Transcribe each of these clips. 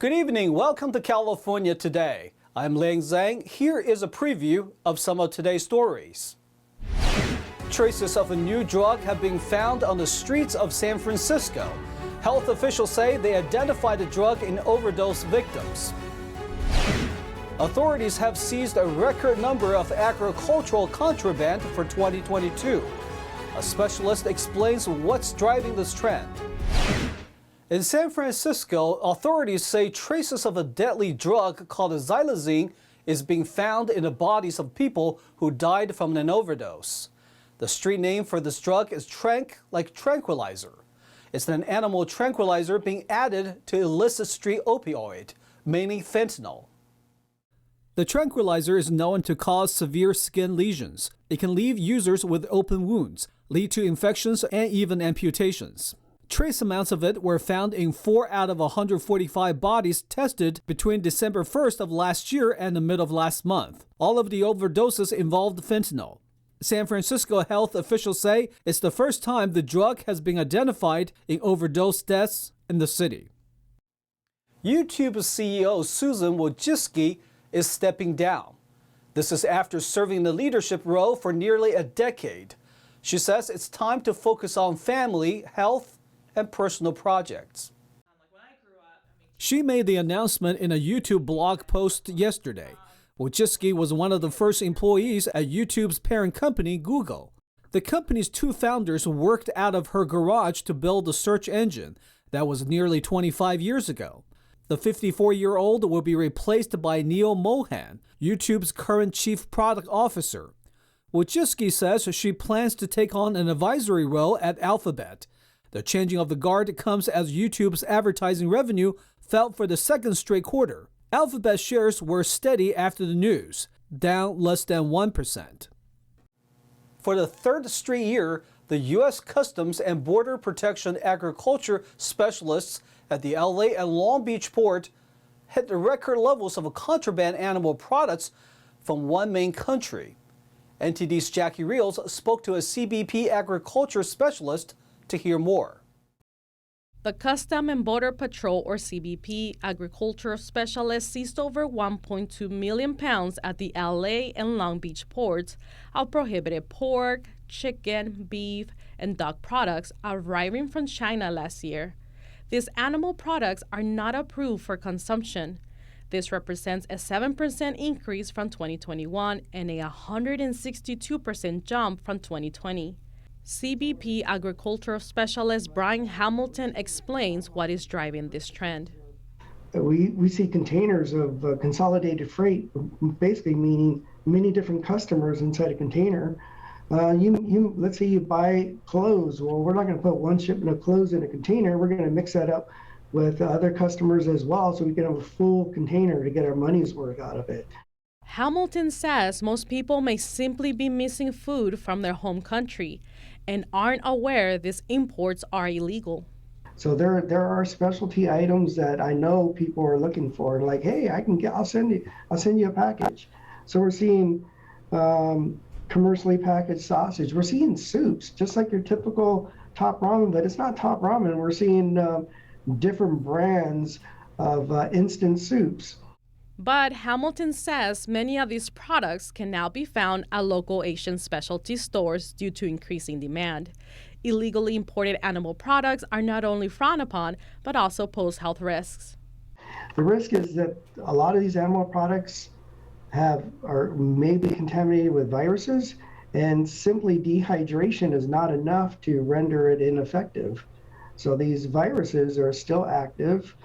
Good evening. Welcome to California Today. I'm Liang Zhang. Here is a preview of some of today's stories. Traces of a new drug have been found on the streets of San Francisco. Health officials say they identified the drug in overdose victims. Authorities have seized a record number of agricultural contraband for 2022. A specialist explains what's driving this trend. In San Francisco, authorities say traces of a deadly drug called xylazine is being found in the bodies of people who died from an overdose. The street name for this drug is like tranquilizer. It's an animal tranquilizer being added to illicit street opioid, mainly fentanyl. The tranquilizer is known to cause severe skin lesions. It can leave users with open wounds, lead to infections, and even amputations. Trace amounts of it were found in 4 out of 145 bodies tested between December 1st of last year and the middle of last month. All of the overdoses involved fentanyl. San Francisco health officials say it's the first time the drug has been identified in overdose deaths in the city. YouTube CEO Susan Wojcicki is stepping down. This is after serving the leadership role for nearly a decade. She says it's time to focus on family, health, and personal projects. She made the announcement in a YouTube blog post yesterday. Wojcicki was one of the first employees at YouTube's parent company, Google. The company's 2 founders worked out of her garage to build the search engine. That was nearly 25 years ago. The 54-year-old will be replaced by Neil Mohan, YouTube's current chief product officer. Wojcicki says she plans to take on an advisory role at Alphabet. The changing of the guard comes as YouTube's advertising revenue fell for the second straight quarter. Alphabet shares were steady after the news, down less than 1%. For the 3rd straight year, the U.S. Customs and Border Protection agriculture specialists at the LA and Long Beach port hit the record levels of contraband animal products from one main country. NTD's Jackie Reels spoke to a CBP agriculture specialist to hear more. The Customs and Border Patrol, or CBP, agricultural specialists seized over 1.2 million pounds at the LA and Long Beach ports of prohibited pork, chicken, beef, and dog products arriving from China last year. These animal products are not approved for consumption. This represents a 7% increase from 2021 and a 162% jump from 2020. CBP agricultural specialist Brian Hamilton explains what is driving this trend. We see containers of consolidated freight, basically meaning many different customers inside a container. Let's say you buy clothes. Well, we're not going to put one shipment of clothes in a container. We're going to mix that up with other customers as well, so we can have a full container to get our money's worth out of it. Hamilton says most people may simply be missing food from their home country and aren't aware these imports are illegal. So there are specialty items that I know people are looking for, like, hey, I'll send you a package. So we're seeing commercially packaged sausage. We're seeing soups, just like your typical top ramen, but it's not top ramen. We're seeing different brands of instant soups. But Hamilton says many of these products can now be found at local Asian specialty stores due to increasing demand. Illegally imported animal products are not only frowned upon, but also pose health risks. The risk is that a lot of these animal products may be contaminated with viruses, and simply dehydration is not enough to render it ineffective. So these viruses are still active.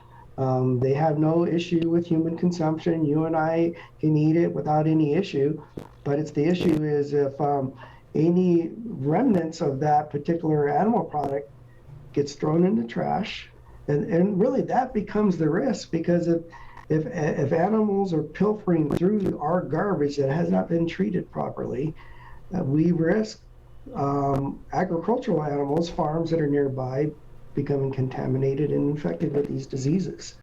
They have no issue with human consumption. You and I can eat it without any issue, but the issue is if any remnants of that particular animal product gets thrown in the trash, and really that becomes the risk, because if animals are pilfering through our garbage that has not been treated properly, we risk agricultural animals, farms that are nearby, becoming contaminated and infected with these diseases.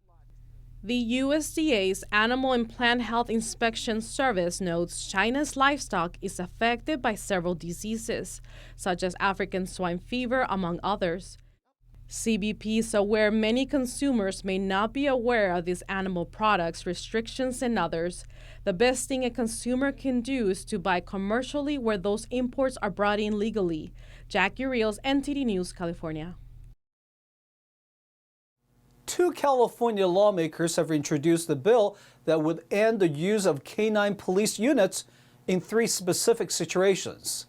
The USDA's Animal and Plant Health Inspection Service notes China's livestock is affected by several diseases, such as African swine fever, among others. CBP is aware many consumers may not be aware of these animal products, restrictions, and others. The best thing a consumer can do is to buy commercially where those imports are brought in legally. Jackie Rios, NTD News, California. 2 California lawmakers have introduced a bill that would end the use of K-9 police units in 3 specific situations.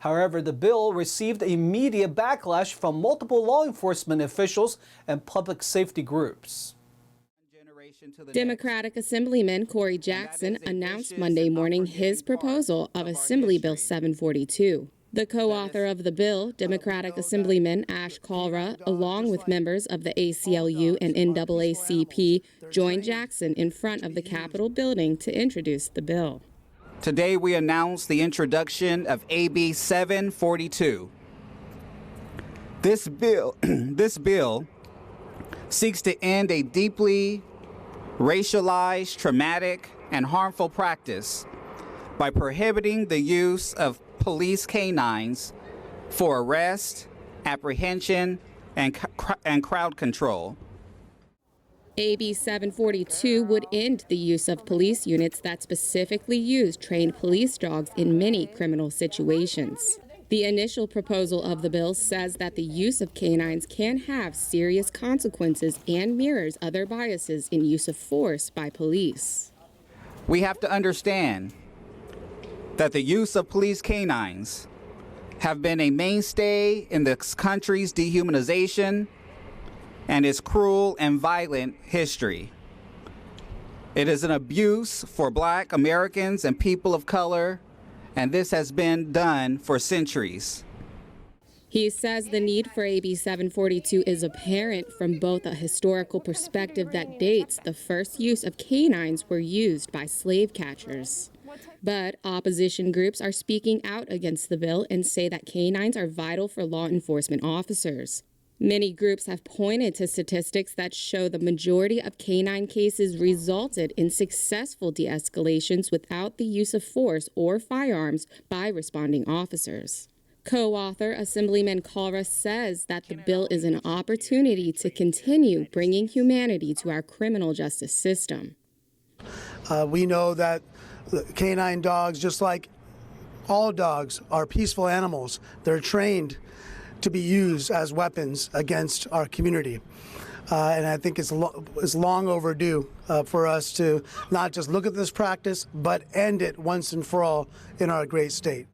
However, the bill received immediate backlash from multiple law enforcement officials and public safety groups. Democratic Assemblyman Corey Jackson announced Monday morning his proposal of Assembly Bill 742. The co-author of the bill, Democratic Assemblyman Ash Kalra, along with members of the ACLU and NAACP, joined Jackson in front of the Capitol building to introduce the bill. Today we announce the introduction of AB 742. This bill seeks to end a deeply racialized, traumatic, and harmful practice by prohibiting the use of police canines for arrest, apprehension, and crowd control. AB 742 would end the use of police units that specifically use trained police dogs in many criminal situations. The initial proposal of the bill says that the use of canines can have serious consequences and mirrors other biases in use of force by police. We have to understand that the use of police canines have been a mainstay in this country's dehumanization and its cruel and violent history. It is an abuse for Black Americans and people of color, and this has been done for centuries. He says the need for AB 742 is apparent from both a historical perspective that dates the first use of canines were used by slave catchers. But opposition groups are speaking out against the bill and say that canines are vital for law enforcement officers. Many groups have pointed to statistics that show the majority of canine cases resulted in successful de-escalations without the use of force or firearms by responding officers. Co-author Assemblyman Kalra says that the bill is an opportunity to continue bringing humanity to our criminal justice system. We know that canine dogs, just like all dogs, are peaceful animals. They're trained to be used as weapons against our community. And I think it's long overdue for us to not just look at this practice, but end it once and for all in our great state.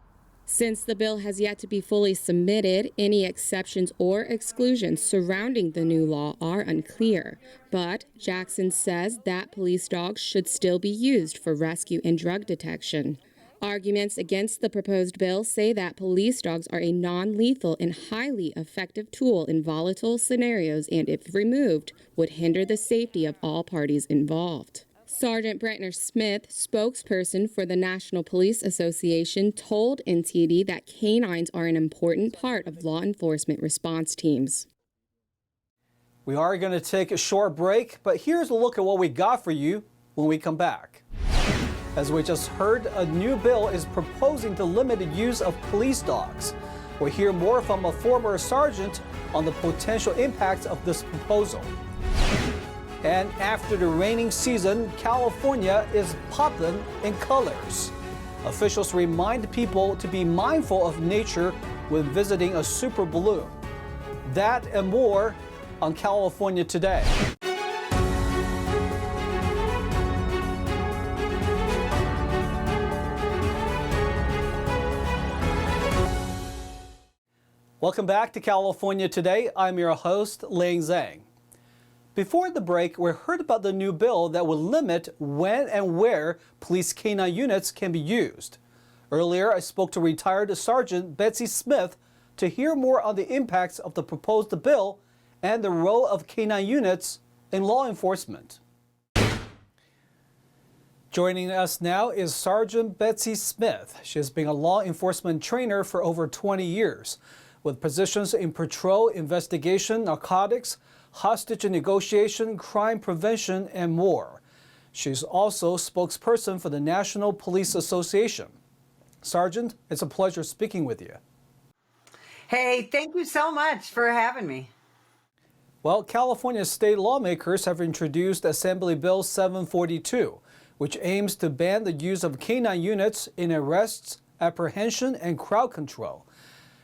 Since the bill has yet to be fully submitted, any exceptions or exclusions surrounding the new law are unclear. But Jackson says that police dogs should still be used for rescue and drug detection. Arguments against the proposed bill say that police dogs are a non-lethal and highly effective tool in volatile scenarios and, if removed, would hinder the safety of all parties involved. Sergeant Brentner Smith, spokesperson for the National Police Association, told NTD that canines are an important part of law enforcement response teams. We are going to take a short break, but here's a look at what we got for you when we come back. As we just heard, a new bill is proposing to limit the use of police dogs. We'll hear more from a former sergeant on the potential impacts of this proposal. And after the raining season, California is poppin' in colors. Officials remind people to be mindful of nature when visiting a super balloon. That and more on California Today. Welcome back to California Today. I'm your host, Ling Zhang. Before the break, we heard about the new bill that will limit when and where police K-9 units can be used. Earlier, I spoke to retired Sergeant Betsy Smith to hear more on the impacts of the proposed bill and the role of K-9 units in law enforcement. Joining us now is Sergeant Betsy Smith. She has been a law enforcement trainer for over 20 years, with positions in patrol, investigation, narcotics, hostage negotiation, crime prevention, and more. She's also spokesperson for the National Police Association. Sergeant, it's a pleasure speaking with you. Hey, thank you so much for having me. Well, California state lawmakers have introduced Assembly Bill 742, which aims to ban the use of K-9 units in arrests, apprehension, and crowd control.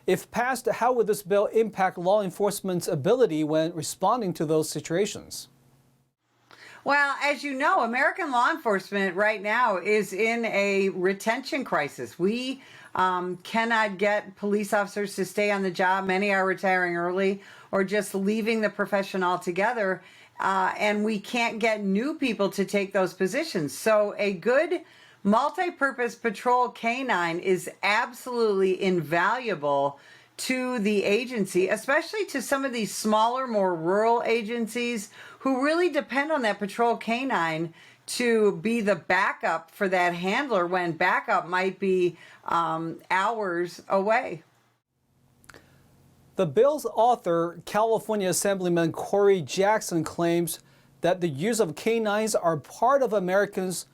If passed, how would this bill impact law enforcement's ability when responding to those situations? Well, as you know, American law enforcement right now is in a retention crisis. We cannot get police officers to stay on the job. Many are retiring early or just leaving the profession altogether. And we can't get new people to take those positions. So a good multi-purpose patrol K-9 is absolutely invaluable to the agency, especially to some of these smaller, more rural agencies who really depend on that patrol K-9 to be the backup for that handler when backup might be hours away. The bill's author, California Assemblyman Corey Jackson, claims that the use of K-9s are part of Americans'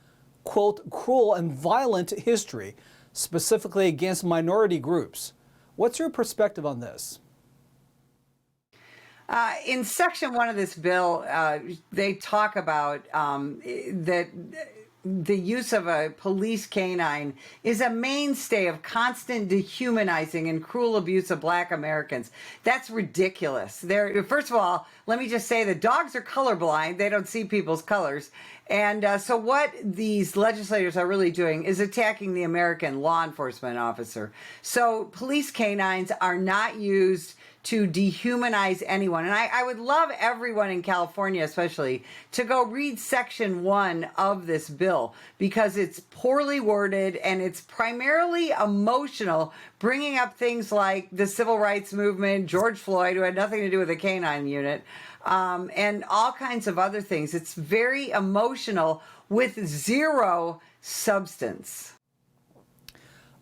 quote, cruel and violent history, specifically against minority groups. What's your perspective on this? In Section 1 of this bill, they talk about that the use of a police K-9 is a mainstay of constant dehumanizing and cruel abuse of Black Americans. That's ridiculous. First of all, let me just say that dogs are colorblind. They don't see people's colors. And so what these legislators are really doing is attacking the American law enforcement officer. So police K-9s are not used to dehumanize anyone. And I would love everyone in California especially to go read Section 1 of this bill because it's poorly worded and it's primarily emotional, bringing up things like the civil rights movement, George Floyd, who had nothing to do with the K-9 unit, and all kinds of other things. It's very emotional with zero substance.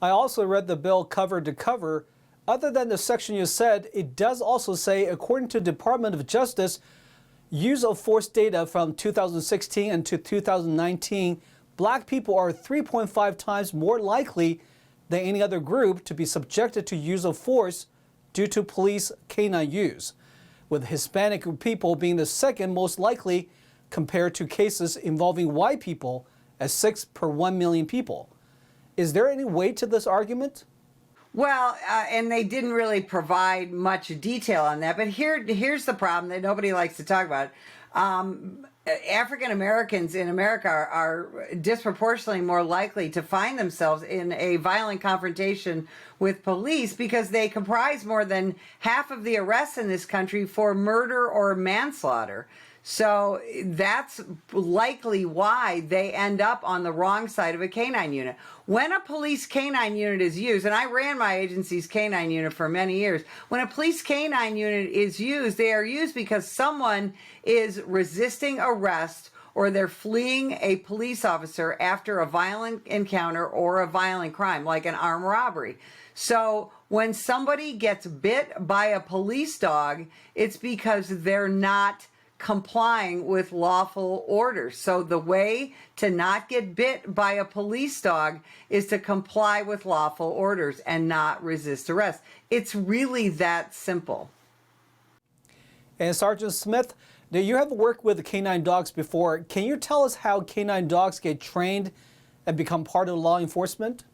I also read the bill cover to cover. Other than the section you said, it does also say, according to Department of Justice, use of force data from 2016 and to 2019, Black people are 3.5 times more likely than any other group to be subjected to use of force due to police K-9 use, with Hispanic people being the second most likely compared to cases involving white people at 6 per 1 million people. Is there any weight to this argument? Well, and they didn't really provide much detail on that, but here's the problem that nobody likes to talk about. African Americans in America are disproportionately more likely to find themselves in a violent confrontation with police because they comprise more than half of the arrests in this country for murder or manslaughter. So that's likely why they end up on the wrong side of a K-9 unit. When a police K-9 unit is used, and I ran my agency's K-9 unit for many years, when a police K-9 unit is used, they are used because someone is resisting arrest or they're fleeing a police officer after a violent encounter or a violent crime, like an armed robbery. So when somebody gets bit by a police dog, it's because they're not complying with lawful orders. So the way to not get bit by a police dog is to comply with lawful orders and not resist arrest. It's really that simple. And Sergeant Smith, now you have worked with K-9 dogs before. Can you tell us how K-9 dogs get trained and become part of law enforcement?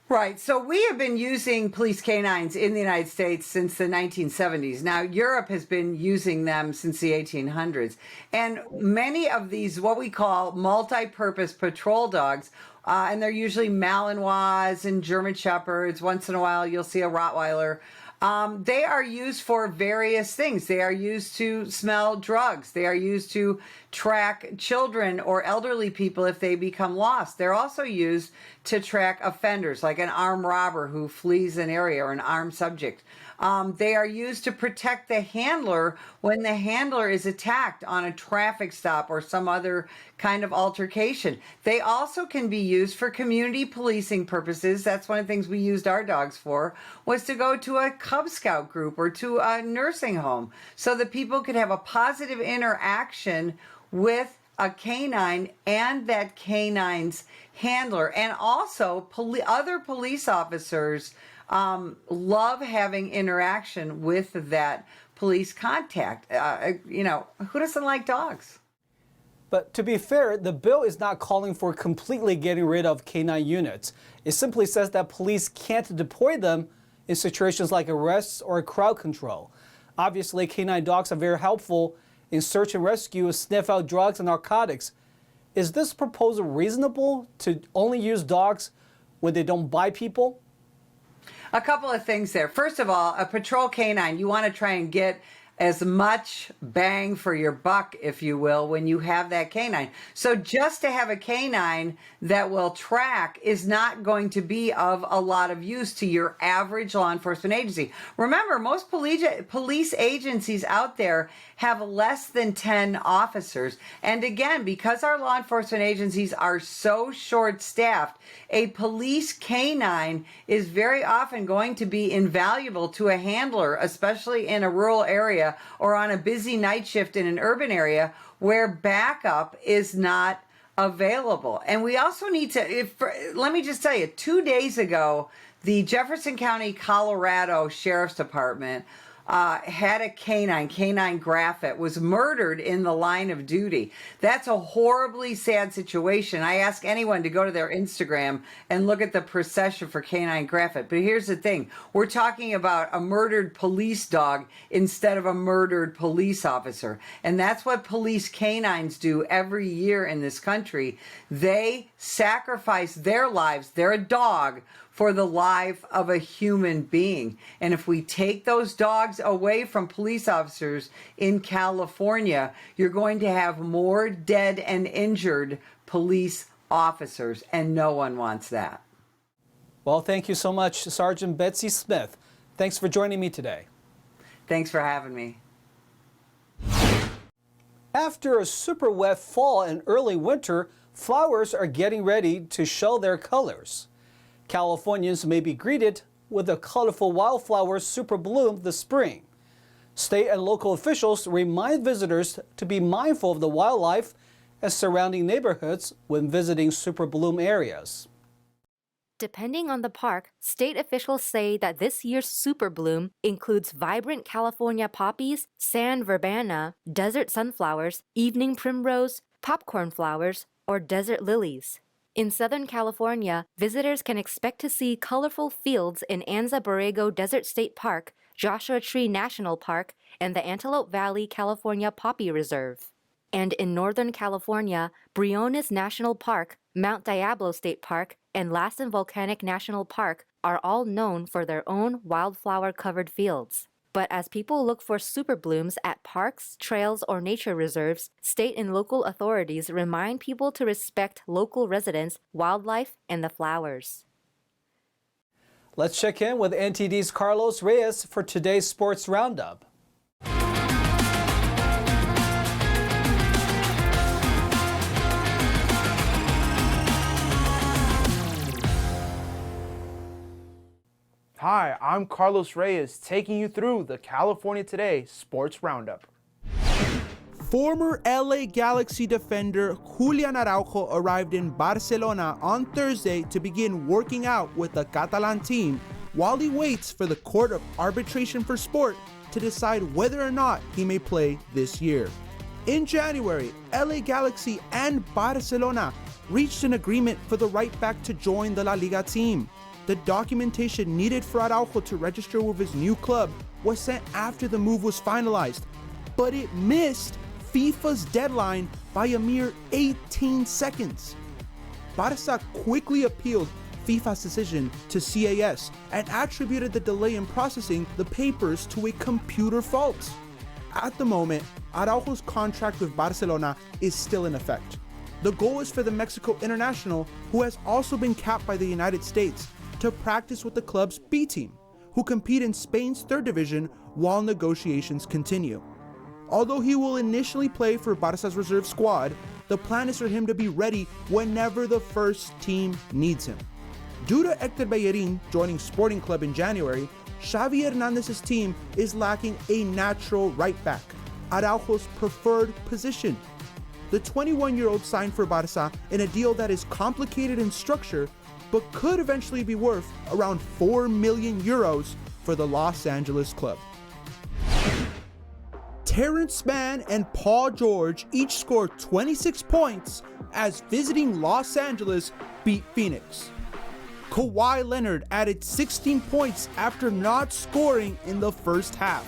Right. So we have been using police K-9s in the United States since the 1970s. Now, Europe has been using them since the 1800s. And many of these, what we call multi-purpose patrol dogs, and they're usually Malinois and German Shepherds. Once in a while, you'll see a Rottweiler. They are used for various things. They are used to smell drugs. They are used to track children or elderly people if they become lost. They're also used to track offenders, like an armed robber who flees an area or an armed subject. They are used to protect the handler when the handler is attacked on a traffic stop or some other kind of altercation. They also can be used for community policing purposes. That's one of the things we used our dogs for, was to go to a Cub Scout group or to a nursing home so that people could have a positive interaction with a K-9 and that K-9's handler. And also other police officers love having interaction with that police contact. Who doesn't like dogs? But to be fair, the bill is not calling for completely getting rid of K-9 units. It simply says that police can't deploy them in situations like arrests or crowd control. Obviously, K-9 dogs are very helpful in search and rescue, sniff out drugs and narcotics. Is this proposal reasonable to only use dogs when they don't bite people? A couple of things there. First of all, a patrol canine, you want to try and get as much bang for your buck, if you will, when you have that canine. So just to have a canine that will track is not going to be of a lot of use to your average law enforcement agency. Remember, most police agencies out there have less than 10 officers. And again, because our law enforcement agencies are so short-staffed, a police canine is very often going to be invaluable to a handler, especially in a rural area or on a busy night shift in an urban area where backup is not available. And we also need to, let me just tell you, 2 days ago, the Jefferson County, Colorado Sheriff's Department had a canine Graffit, was murdered in the line of duty. That's a horribly sad situation. I ask anyone to go to their Instagram and look at the procession for canine Graffit. But here's the thing. We're talking about a murdered police dog instead of a murdered police officer. And that's what police canines do every year in this country. They sacrifice their lives, they're a dog, for the life of a human being. And if we take those dogs away from police officers in California, you're going to have more dead and injured police officers, and no one wants that. Well, thank you so much, Sergeant Betsy Smith. Thanks for joining me today. Thanks for having me. After a super wet fall and early winter, flowers are getting ready to show their colors. Californians may be greeted with a colorful wildflower super bloom this spring. State and local officials remind visitors to be mindful of the wildlife and surrounding neighborhoods when visiting super bloom areas. Depending on the park, state officials say that this year's super bloom includes vibrant California poppies, sand verbena, desert sunflowers, evening primrose, popcorn flowers, or desert lilies. In Southern California, visitors can expect to see colorful fields in Anza Borrego Desert State Park, Joshua Tree National Park, and the Antelope Valley California Poppy Reserve. And in Northern California, Briones National Park, Mount Diablo State Park, and Lassen Volcanic National Park are all known for their own wildflower-covered fields. But as people look for super blooms at parks, trails, or nature reserves, state and local authorities remind people to respect local residents, wildlife, and the flowers. Let's check in with NTD's Carlos Reyes for today's Sports Roundup. Hi, I'm Carlos Reyes, taking you through the California Today Sports Roundup. Former LA Galaxy defender Julian Araujo arrived in Barcelona on Thursday to begin working out with the Catalan team while he waits for the Court of Arbitration for Sport to decide whether or not he may play this year. In January, LA Galaxy and Barcelona reached an agreement for the right back to join the La Liga team. The documentation needed for Araujo to register with his new club was sent after the move was finalized, but it missed FIFA's deadline by a mere 18 seconds. Barca quickly appealed FIFA's decision to CAS and attributed the delay in processing the papers to a computer fault. At the moment, Araujo's contract with Barcelona is still in effect. The goal is for the Mexico international, who has also been capped by the United States, to practice with the club's B team, who compete in Spain's third division while negotiations continue. Although he will initially play for Barca's reserve squad, the plan is for him to be ready whenever the first team needs him. Due to Hector Bellerin joining Sporting Club in January, Xavi Hernandez's team is lacking a natural right back, Araujo's preferred position. The 21-year-old signed for Barca in a deal that is complicated in structure but could eventually be worth around 4 million euros for the Los Angeles club. Terrence Mann and Paul George each scored 26 points as visiting Los Angeles beat Phoenix. Kawhi Leonard added 16 points after not scoring in the first half,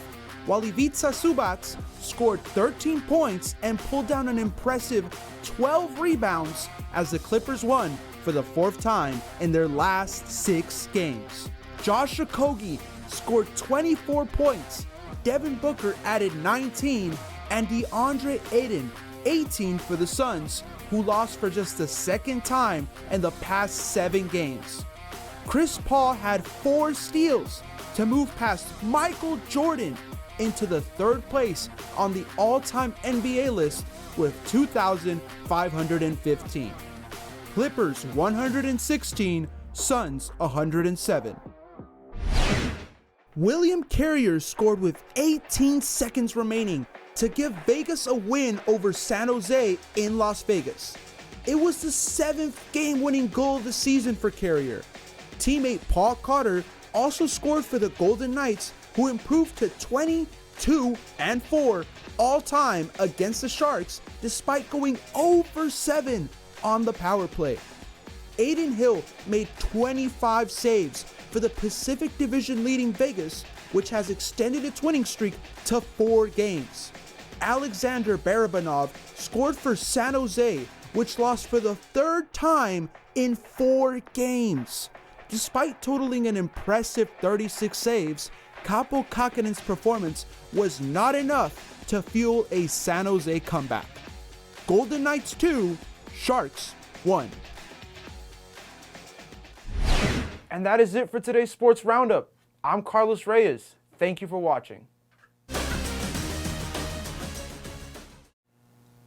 while Ivica Zubac scored 13 points and pulled down an impressive 12 rebounds as the Clippers won for the fourth time in their last 6 games. Josh Okogie scored 24 points, Devin Booker added 19, and DeAndre Ayton 18 for the Suns, who lost for just the second time in the past 7 games. Chris Paul had 4 steals to move past Michael Jordan into the 3rd place on the all-time NBA list with 2,515. Clippers 116, Suns 107. William Carrier scored with 18 seconds remaining to give Vegas a win over San Jose in Las Vegas. It was the 7th game-winning goal of the season for Carrier. Teammate Paul Carter also scored for the Golden Knights, who improved to 22-4 all-time against the Sharks despite going 0-7 on the power play. Aiden Hill made 25 saves for the Pacific Division leading Vegas, which has extended its winning streak to 4 games. Alexander Barabanov scored for San Jose, which lost for the 3rd time in 4 games. Despite totaling an impressive 36 saves, Kaapo Kakanen's performance was not enough to fuel a San Jose comeback. Golden Knights 2, Sharks 1. And that is it for today's Sports Roundup. I'm Carlos Reyes. Thank you for watching.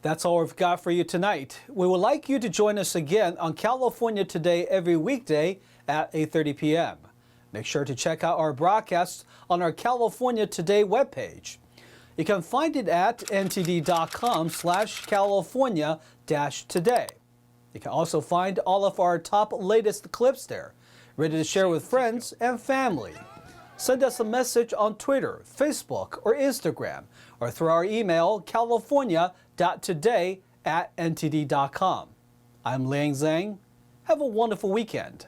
That's all we've got for you tonight. We would like you to join us again on California Today every weekday at 8:30 p.m. Make sure to check out our broadcasts on our California Today webpage. You can find it at ntd.com/California-Today. You can also find all of our top latest clips there, ready to share with friends and family. Send us a message on Twitter, Facebook, or Instagram, or through our email, california.today@ntd.com. I'm Liang Zhang. Have a wonderful weekend.